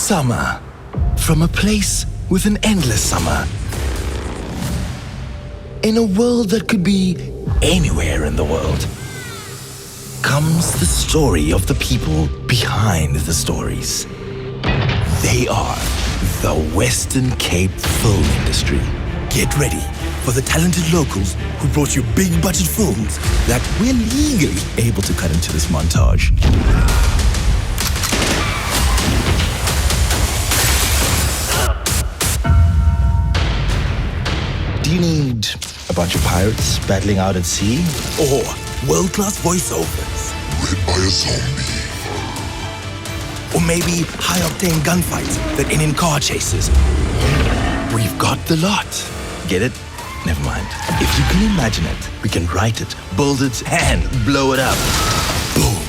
Summer. From a place with an endless summer. In a world that could be anywhere in the world, comes the story of the people behind the stories. They are the Western Cape film industry. Get ready for the talented locals who brought you big budget films that we're legally able to cut into this montage. Do you need a bunch of pirates battling out at sea? Or world-class voiceovers? Read by a zombie. Or maybe high-octane gunfights that end in car chases? We've got the lot. Get it? Never mind. If you can imagine it, we can write it, build it, and blow it up. Boom.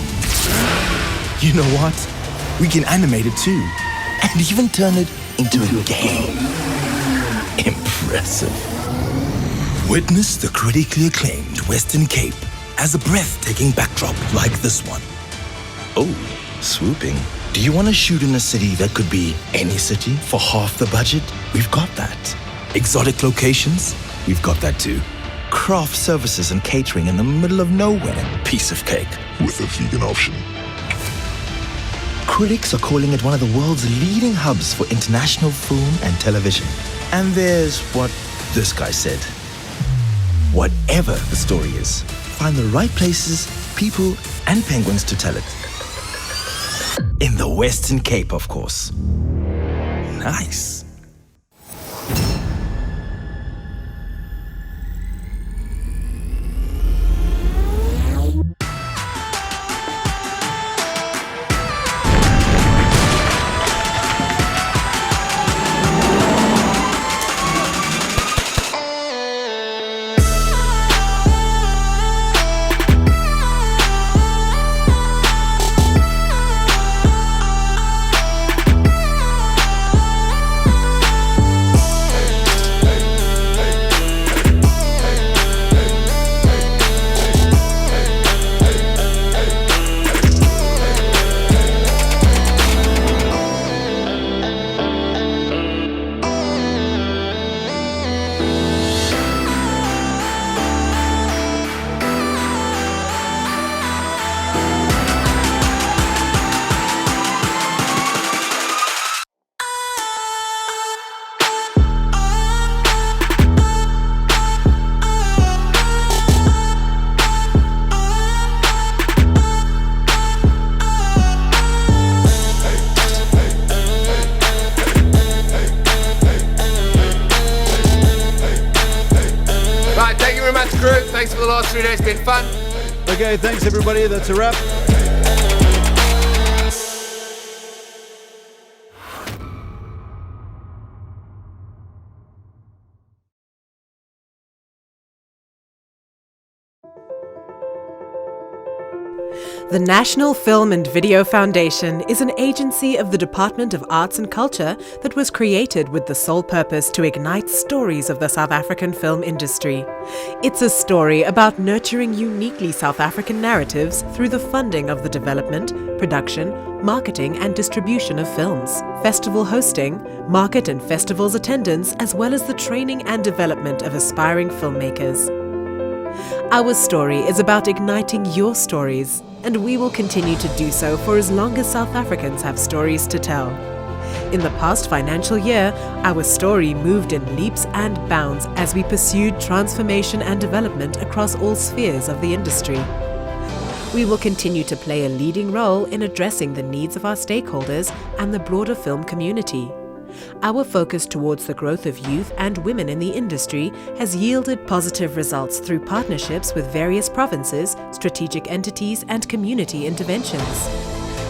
You know what? We can animate it too. And even turn it into a game. Impressive. Witness the critically acclaimed Western Cape as a breathtaking backdrop like this one. Oh, swooping. Do you want to shoot in a city that could be any city for half the budget? We've got that. Exotic locations? We've got that too. Craft services and catering in the middle of nowhere? Piece of cake. With a vegan option. Critics are calling it one of the world's leading hubs for international film and television. And there's what this guy said. Whatever the story is, find the right places, people, and penguins to tell it. In the Western Cape, of course. Nice. Thanks for the last 3 days, been fun. Okay, thanks everybody, that's a wrap. The National Film and Video Foundation is an agency of the Department of Arts and Culture that was created with the sole purpose to ignite stories of the South African film industry. It's a story about nurturing uniquely South African narratives through the funding of the development, production, marketing and distribution of films, festival hosting, market and festivals attendance, as well as the training and development of aspiring filmmakers. Our story is about igniting your stories, and we will continue to do so for as long as South Africans have stories to tell. In the past financial year, our story moved in leaps and bounds as we pursued transformation and development across all spheres of the industry. We will continue to play a leading role in addressing the needs of our stakeholders and the broader film community. Our focus towards the growth of youth and women in the industry has yielded positive results through partnerships with various provinces, strategic entities, and community interventions.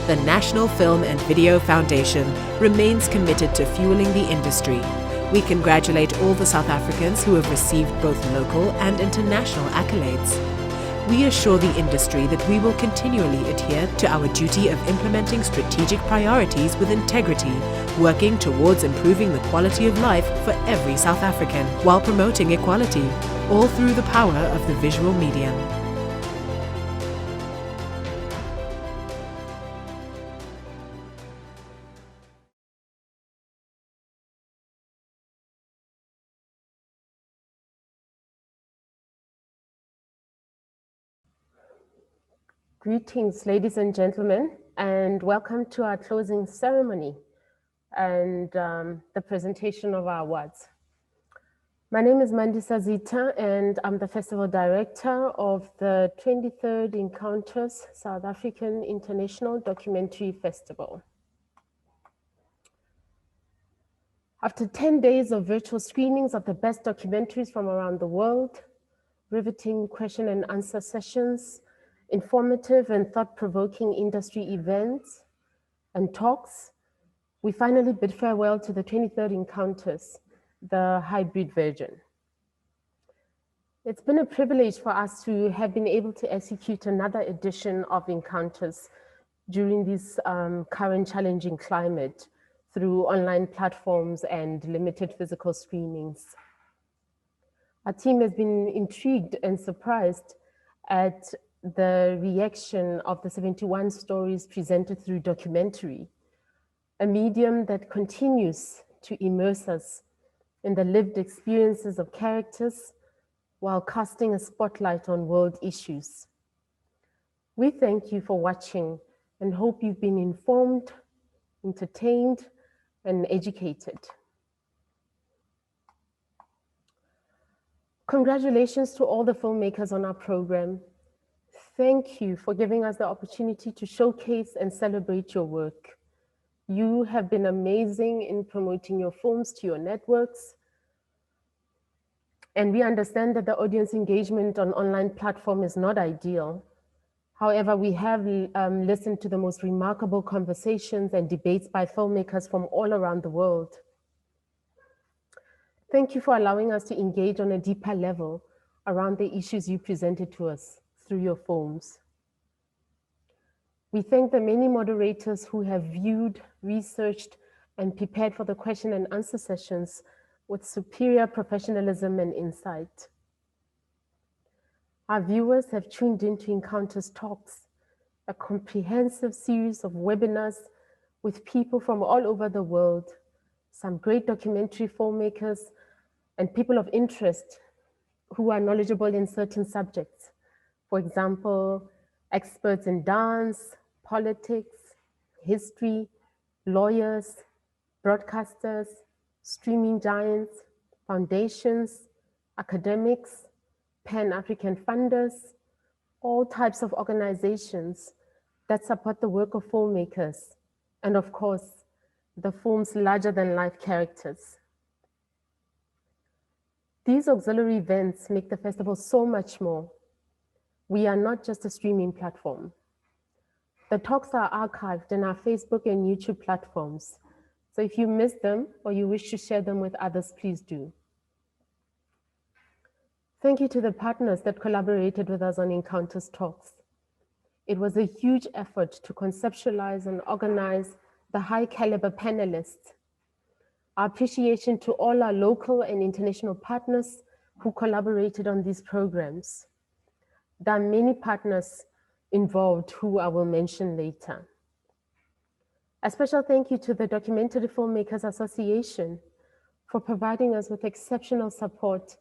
The National Film and Video Foundation remains committed to fueling the industry. We congratulate all the South Africans who have received both local and international accolades. We assure the industry that we will continually adhere to our duty of implementing strategic priorities with integrity, working towards improving the quality of life for every South African while promoting equality, all through the power of the visual medium. Greetings, ladies and gentlemen, and welcome to our closing ceremony and the presentation of our awards. My name is Mandisa Zita, and I'm the Festival Director of the 23rd Encounters South African International Documentary Festival. After 10 days of virtual screenings of the best documentaries from around the world, riveting question and answer sessions, informative and thought-provoking industry events and talks, we finally bid farewell to the 23rd Encounters, the hybrid version. It's been a privilege for us to have been able to execute another edition of Encounters during this current challenging climate through online platforms and limited physical screenings. Our team has been intrigued and surprised at the reaction of the 71 stories presented through documentary, a medium that continues to immerse us in the lived experiences of characters while casting a spotlight on world issues. We thank you for watching and hope you've been informed, entertained, and educated. Congratulations to all the filmmakers on our program. Thank you for giving us the opportunity to showcase and celebrate your work. You have been amazing in promoting your films to your networks. And we understand that the audience engagement on online platform is not ideal. However, we have listened to the most remarkable conversations and debates by filmmakers from all around the world. Thank you for allowing us to engage on a deeper level around the issues you presented to us through your films. We thank the many moderators who have viewed, researched, and prepared for the question and answer sessions with superior professionalism and insight. Our viewers have tuned into Encounters Talks, a comprehensive series of webinars with people from all over the world, some great documentary filmmakers, and people of interest who are knowledgeable in certain subjects. For example, experts in dance, politics, history, lawyers, broadcasters, streaming giants, foundations, academics, Pan-African funders, all types of organizations that support the work of filmmakers, and of course, the film's larger-than-life characters. These auxiliary events make the festival so much more. We are not just a streaming platform. The talks are archived in our Facebook and YouTube platforms. So if you missed them or you wish to share them with others, please do. Thank you to the partners that collaborated with us on Encounters Talks. It was a huge effort to conceptualize and organize the high caliber panelists. Our appreciation to all our local and international partners who collaborated on these programs. There are many partners involved who I will mention later. A special thank you to the Documentary Filmmakers Association for providing us with exceptional support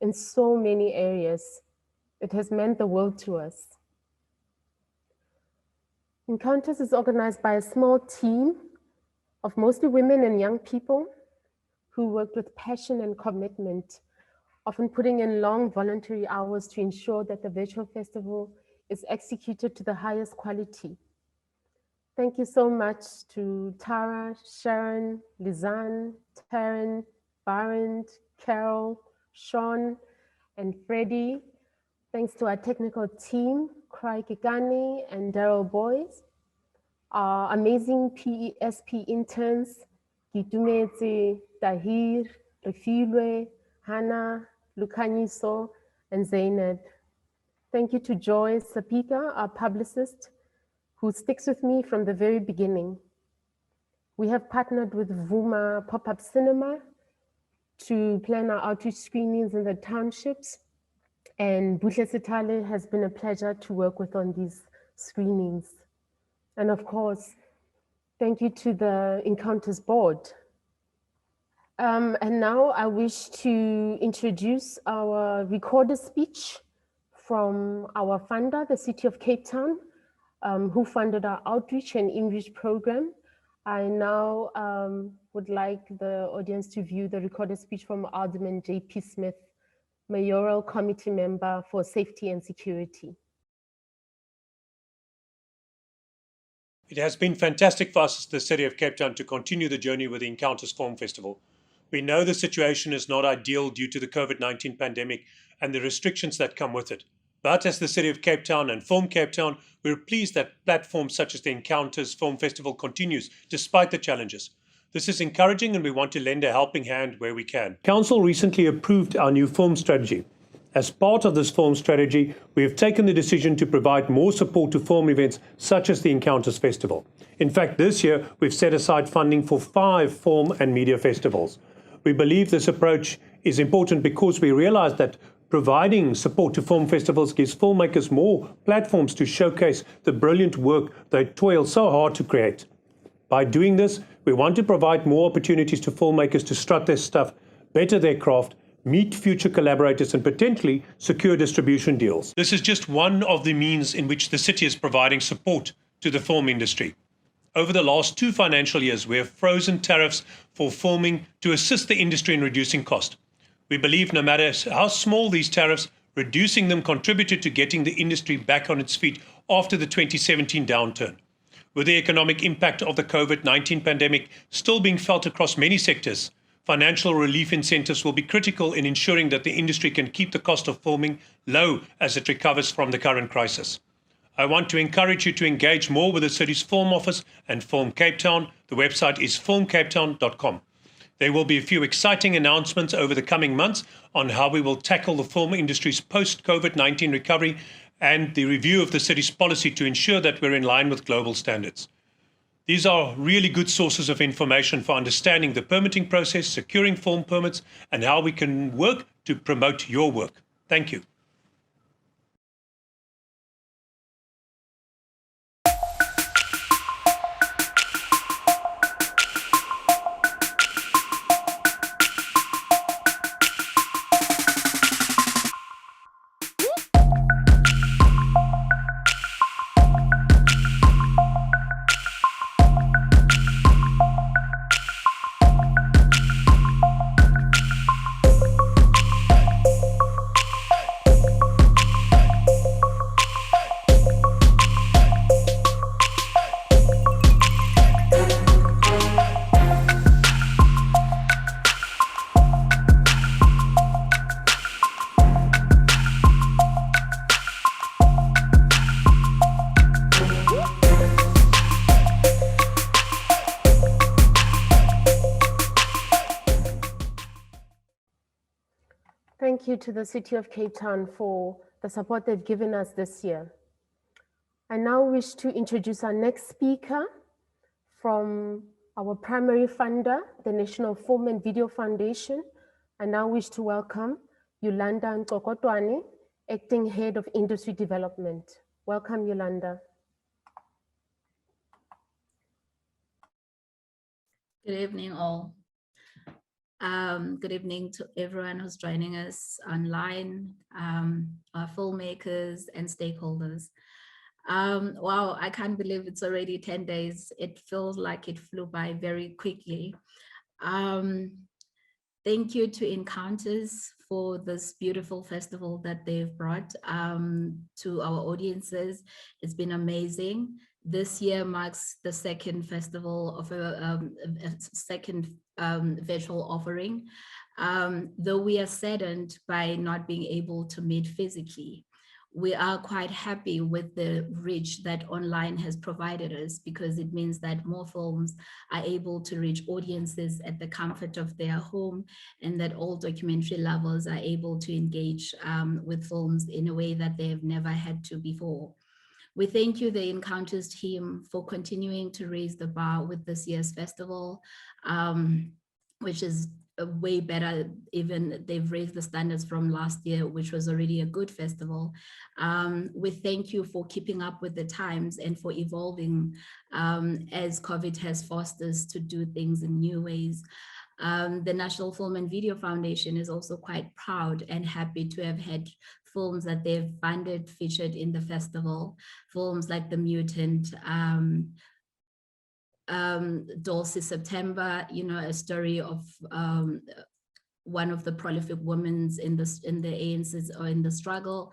in so many areas. It has meant the world to us. Encounters is organized by a small team of mostly women and young people who worked with passion and commitment, often putting in long voluntary hours to ensure that the virtual festival is executed to the highest quality. Thank you so much to Tara, Sharon, Lizanne, Taryn, Barend, Carol, Sean, and Freddie. Thanks to our technical team, Craig Igani and Daryl Boys, our amazing PESP interns, Gitumetse, Tahir, Refilwe, Hannah, Lukanyiso, and Zainab. Thank you to Joy Sapika, our publicist, who sticks with me from the very beginning. We have partnered with Vuma Pop-Up Cinema to plan our outreach screenings in the townships, and Buhle Sitale has been a pleasure to work with on these screenings. And of course, thank you to the Encounters Board. And now I wish to introduce our recorded speech from our funder, the City of Cape Town, who funded our outreach and English program. I now would like the audience to view the recorded speech from Alderman J.P. Smith, Mayoral Committee Member for Safety and Security. It has been fantastic for us as the City of Cape Town to continue the journey with the Encounters Film Festival. We know the situation is not ideal due to the COVID-19 pandemic and the restrictions that come with it. But as the City of Cape Town and Film Cape Town, we're pleased that platforms such as the Encounters Film Festival continues despite the challenges. This is encouraging and we want to lend a helping hand where we can. Council recently approved our new film strategy. As part of this film strategy, we have taken the decision to provide more support to film events such as the Encounters Festival. In fact, this year, we've set aside funding for 5 film and media festivals. We believe this approach is important because we realize that providing support to film festivals gives filmmakers more platforms to showcase the brilliant work they toil so hard to create. By doing this, we want to provide more opportunities to filmmakers to strut their stuff, better their craft, meet future collaborators and potentially secure distribution deals. This is just one of the means in which the city is providing support to the film industry. Over the last 2 financial years, we have frozen tariffs for filming to assist the industry in reducing cost. We believe no matter how small these tariffs, reducing them contributed to getting the industry back on its feet after the 2017 downturn. With the economic impact of the COVID-19 pandemic still being felt across many sectors, financial relief incentives will be critical in ensuring that the industry can keep the cost of filming low as it recovers from the current crisis. I want to encourage you to engage more with the city's Film Office and Film Cape Town. The website is filmcapetown.com. There will be a few exciting announcements over the coming months on how we will tackle the film industry's post-COVID-19 recovery and the review of the city's policy to ensure that we're in line with global standards. These are really good sources of information for understanding the permitting process, securing film permits, and how we can work to promote your work. Thank you. Thank you to the City of Cape Town for the support they've given us this year. I now wish to introduce our next speaker from our primary funder, the National Film and Video Foundation. I now wish to welcome Yolanda Nkokotwane, Acting Head of Industry Development. Welcome, Yolanda. Good evening, all. Good evening to everyone who's joining us online, our filmmakers and stakeholders. Wow, I can't believe it's already 10 days. It feels like it flew by very quickly. Thank you to Encounters for this beautiful festival that they've brought to our audiences. It's been amazing. This year marks the second festival of a second virtual offering. Though we are saddened by not being able to meet physically, we are quite happy with the reach that online has provided us, because it means that more films are able to reach audiences at the comfort of their home, and that all documentary lovers are able to engage with films in a way that they have never had to before. We thank you, the Encounters team, for continuing to raise the bar with this year's festival, which is way better. Even they've raised the standards from last year, which was already a good festival. We thank you for keeping up with the times and for evolving as COVID has forced us to do things in new ways. The National Film and Video Foundation is also quite proud and happy to have had films that they've funded featured in the festival, films like The Mutant, Dulce September, you know, a story of one of the prolific women in the ANCs or in the struggle.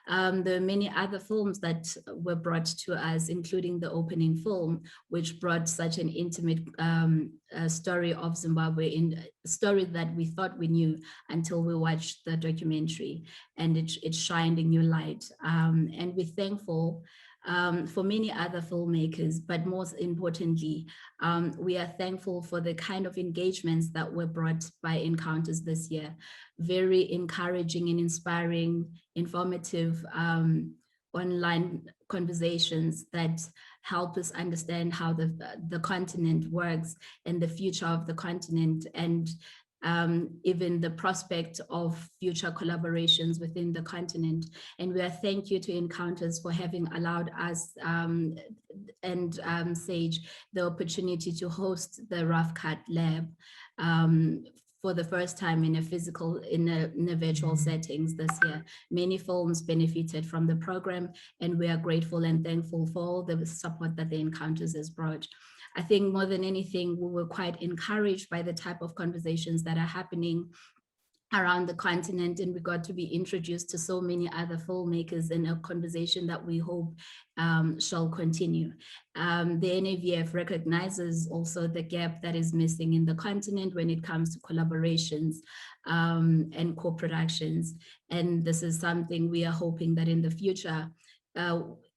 There are many other films that were brought to us, including the opening film, which brought such an intimate story of Zimbabwe, in a story that we thought we knew until we watched the documentary, and it shined a new light. And we're thankful for many other filmmakers, but most importantly, we are thankful for the kind of engagements that were brought by Encounters this year. Very encouraging and inspiring, informative online conversations that help us understand how the continent works and the future of the continent, and even the prospect of future collaborations within the continent. And we are thank you to Encounters for having allowed us and Sage the opportunity to host the Rough Cut Lab for the first time in a virtual settings this year. Many films benefited from the program, and we are grateful and thankful for all the support that the Encounters has brought. I think more than anything, we were quite encouraged by the type of conversations that are happening around the continent, and we got to be introduced to so many other filmmakers in a conversation that we hope shall continue. The NAVF recognizes also the gap that is missing in the continent when it comes to collaborations and co-productions. And this is something we are hoping that in the future,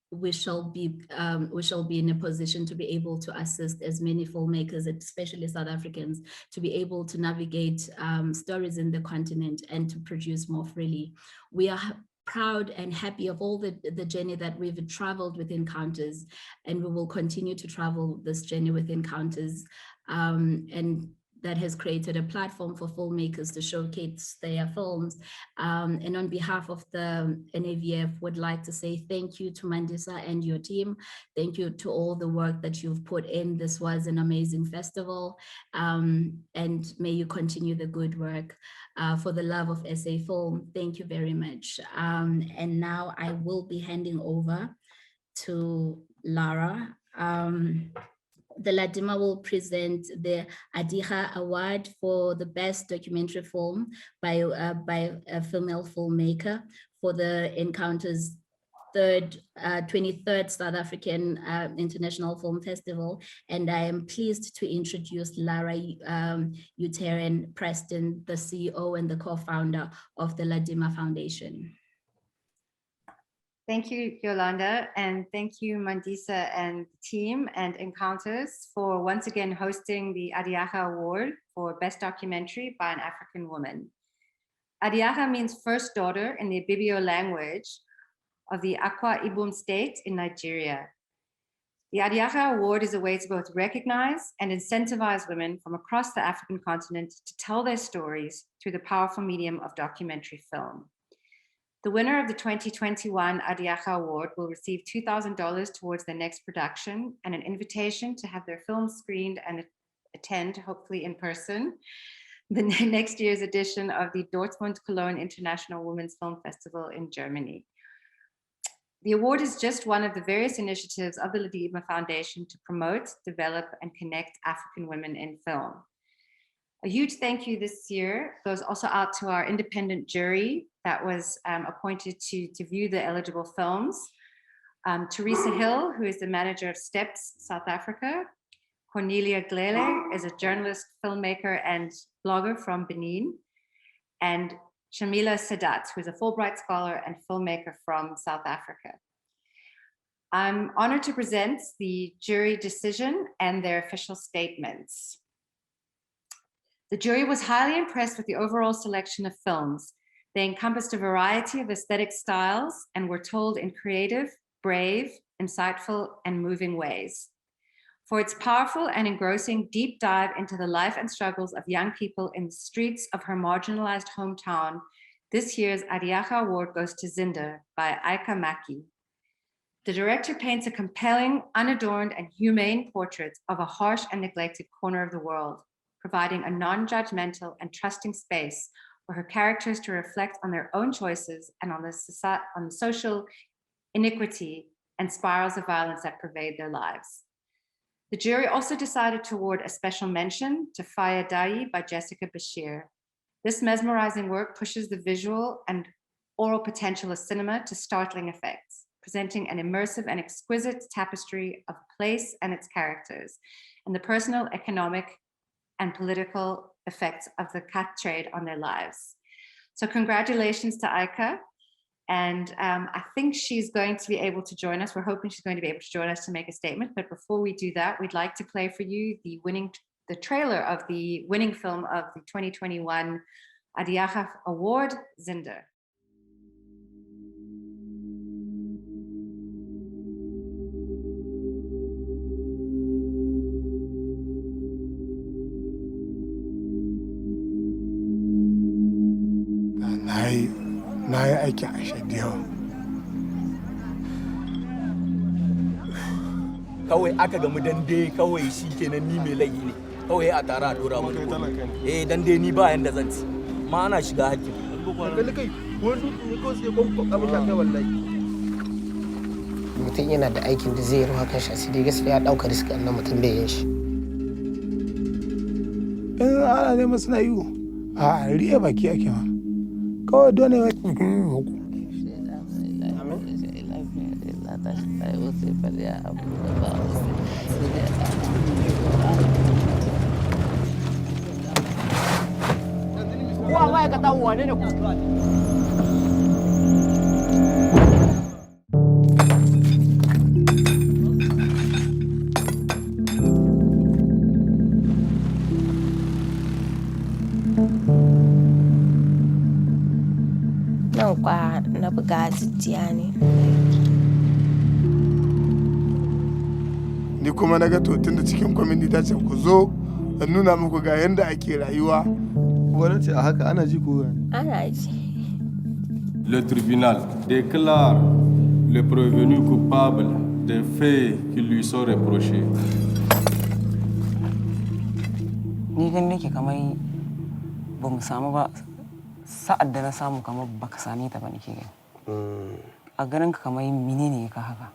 we shall be in a position to be able to assist as many filmmakers, especially South Africans, to be able to navigate stories in the continent and to produce more freely. We are proud and happy of all the journey that we've traveled with Encounters, and we will continue to travel this journey with Encounters, and that has created a platform for filmmakers to showcase their films. And on behalf of the NAVF, would like to say thank you to Mandisa and your team. Thank you to all the work that you've put in. This was an amazing festival, and may you continue the good work. For the love of SA film, thank you very much. And now I will be handing over to Lara. The Ladima will present the Adiha Award for the best documentary film by a female filmmaker for the Encounters 23rd South African International Film Festival. And I am pleased to introduce Lara Uteran Preston, the CEO and the co-founder of the Ladima Foundation. Thank you, Yolanda, and thank you, Mandisa and the team and Encounters for once again hosting the Adiaha Award for Best Documentary by an African Woman. Adiaha means first daughter in the Ibibio language of the Akwa Ibom state in Nigeria. The Adiaha Award is a way to both recognize and incentivize women from across the African continent to tell their stories through the powerful medium of documentary film. The winner of the 2021 Adiaha Award will receive $2,000 towards their next production and an invitation to have their film screened and attend, hopefully in person, the next year's edition of the Dortmund Cologne International Women's Film Festival in Germany. The award is just one of the various initiatives of the Ladima Foundation to promote, develop, and connect African women in film. A huge thank you this year goes also out to our independent jury that was appointed to view the eligible films. Teresa Hill, who is the manager of STEPS South Africa. Cornelia Glele is a journalist, filmmaker, and blogger from Benin. And Shamila Sadat, who is a Fulbright scholar and filmmaker from South Africa. I'm honored to present the jury decision and their official statements. The jury was highly impressed with the overall selection of films. They encompassed a variety of aesthetic styles and were told in creative, brave, insightful, and moving ways. For its powerful and engrossing deep dive into the life and struggles of young people in the streets of her marginalized hometown, this year's Adiaha Award goes to Zinda by Aika Maki. The director paints a compelling, unadorned, and humane portrait of a harsh and neglected corner of the world, providing a non-judgmental and trusting space for her characters to reflect on their own choices and on the social inequity and spirals of violence that pervade their lives. The jury also decided to award a special mention to Faya Dai by Jessica Bashir. This mesmerizing work pushes the visual and oral potential of cinema to startling effects, presenting an immersive and exquisite tapestry of place and its characters, and the personal, economic, and political effects of the cat trade on their lives. So congratulations to Aika. And I think she's going to be able to join us. We're hoping she's going to be able to join us to make a statement. But before we do that, we'd like to play for you the trailer of the winning film of the 2021 Adiaga Award, Zinder. Na yi aikin ashe da yawa. Kawai aka gamu dande kawai shi kenan ni mai laifi ne. Kawai a tara a dora mu. Dande ni ba yanda zan ci. Ma ana shiga hakki. Mutum yana da aikin da zai ruwa kan shi asiri gaskiya ya ɗauka riski annan mutum bai yin shi. In ana neman suna yiwu, a riya baki ake ma. Kawai dole ne Wa ma'aikata wane ne ku? Nan kwa na buga jijjiya ne. ni kuma na ga to tun da cikin kwamiti ta ce ku zo in nuna muku ga yanda ake rayuwa. Wani ce a haka ana ji ko Ana ji. Le tribunal déclare le prévenu coupable des faits qui lui sont reprochés. Ni gani nake kamar ba mu samu ba sa'ad da na samu kamar baka same ta ba nake gani. A ganin ka kamar menene ka haka?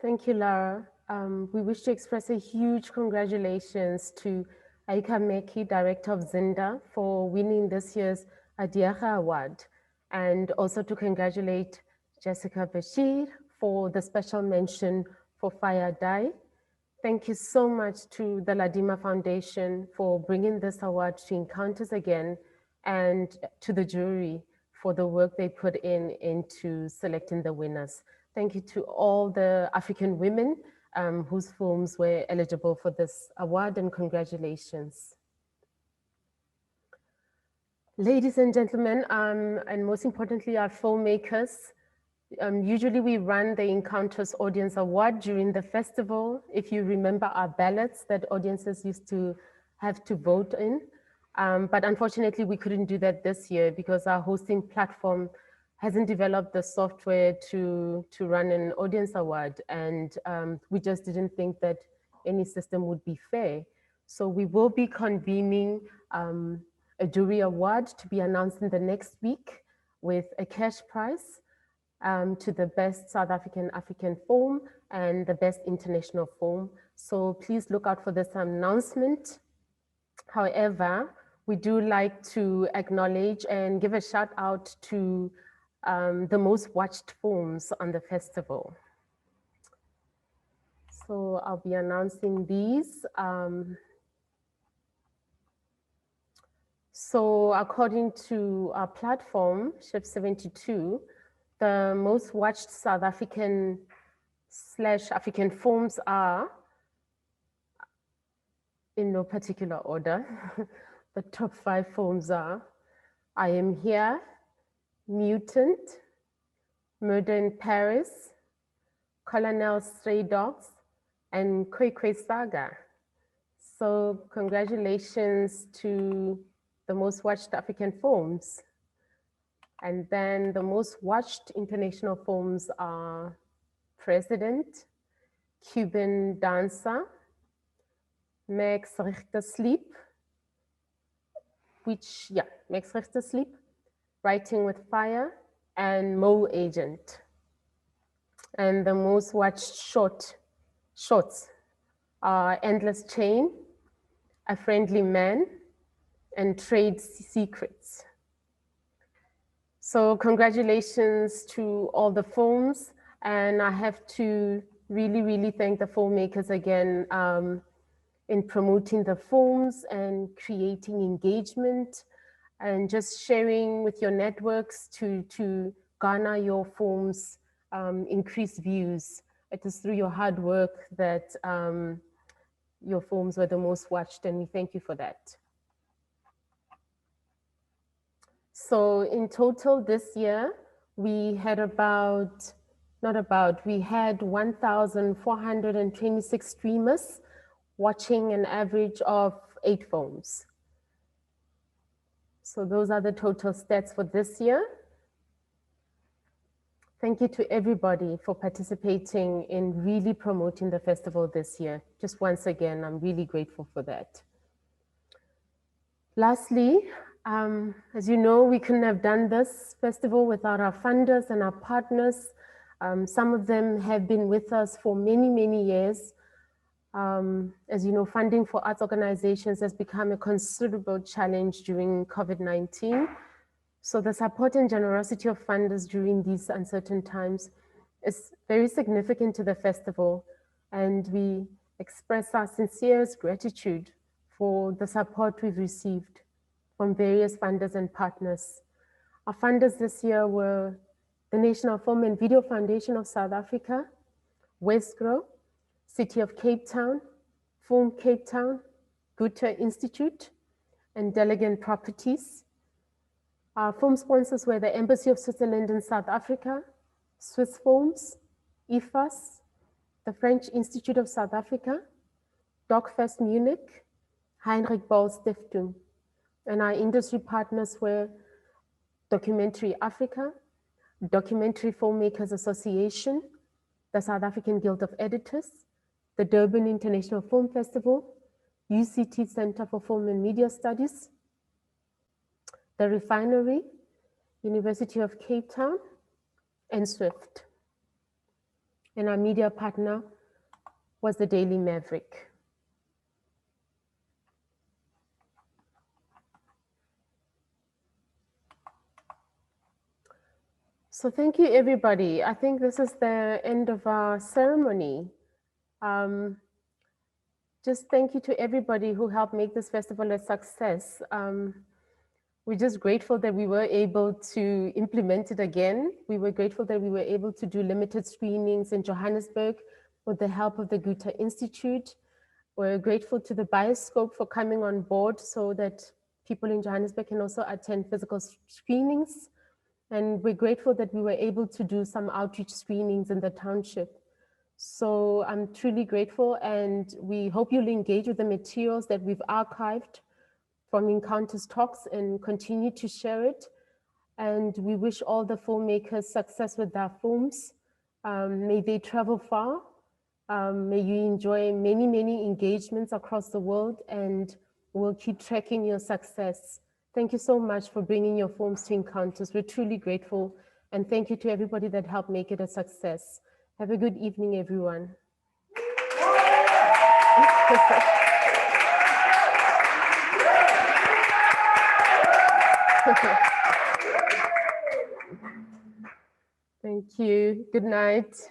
Thank you, Lara. We wish to express a huge congratulations to Aika Meki, Director of Zinda, for winning this year's Adiaga Award, and also to congratulate Jessica Bashir for the special mention for Faya Dai. Thank you so much to the Ladima Foundation for bringing this award to Encounters again, and to the jury for the work they put into selecting the winners. Thank you to all the African women whose films were eligible for this award, and congratulations. Ladies and gentlemen, and most importantly, our filmmakers, usually we run the Encounters Audience Award during the festival. If you remember our ballots that audiences used to have to vote in. But unfortunately, we couldn't do that this year because our hosting platform hasn't developed the software to run an audience award. And we just didn't think that any system would be fair. So we will be convening a jury award to be announced in the next week with a cash prize to the best South African film and the best international film. So please look out for this announcement. However, we do like to acknowledge and give a shout out to the most watched films on the festival. So I'll be announcing these. So according to our platform, Shift72, the most watched South African / African films are, in no particular order, the top 5 films are I Am Here, Mutant, Murder in Paris, Colonel Stray Dogs, and Kwekwe Saga. So congratulations to the most watched African films. And then the most watched international films are President, Cuban Dancer, Max Richter Sleep, Max Richter Sleep, Writing with Fire, and Mole Agent. And the most watched shorts are Endless Chain, A Friendly Man, and Trade Secrets. So congratulations to all the films, and I have to really, really thank the filmmakers again in promoting the films and creating engagement and just sharing with your networks to garner your films, increase views. It is through your hard work that your films were the most watched, and we thank you for that. So in total this year, we had we had 1,426 streamers watching an average of 8 films. So those are the total stats for this year. Thank you to everybody for participating in really promoting the festival this year. Just once again, I'm really grateful for that. Lastly, as you know, we couldn't have done this festival without our funders and our partners. Some of them have been with us for many, many years. As you know, funding for arts organizations has become a considerable challenge during COVID-19. So the support and generosity of funders during these uncertain times is very significant to the festival, and we express our sincerest gratitude for the support we've received from various funders and partners. Our funders this year were the National Film and Video Foundation of South Africa, Westgrow, City of Cape Town, Film Cape Town, Goethe Institute, and Delegan Properties. Our film sponsors were the Embassy of Switzerland in South Africa, Swiss Films, IFAS, the French Institute of South Africa, DocFest Munich, Heinrich Böll Stiftung. And our industry partners were Documentary Africa, Documentary Filmmakers Association, the South African Guild of Editors, the Durban International Film Festival, UCT Center for Film and Media Studies, the Refinery, University of Cape Town, and SWIFT. And our media partner was the Daily Maverick. So thank you, everybody. I think this is the end of our ceremony. Just thank you to everybody who helped make this festival a success. We're just grateful that we were able to implement it again. We were grateful that we were able to do limited screenings in Johannesburg with the help of the Goethe Institute. We're grateful to the Bioscope for coming on board so that people in Johannesburg can also attend physical screenings. And we're grateful that we were able to do some outreach screenings in the township. So I'm truly grateful, and we hope you'll engage with the materials that we've archived from Encounters Talks and continue to share it. And we wish all the filmmakers success with their films. May they travel far. May you enjoy many, many engagements across the world, and we'll keep tracking your success. Thank you so much for bringing your films to Encounters. We're truly grateful. And thank you to everybody that helped make it a success. Have a good evening, everyone. Thank you. Good night.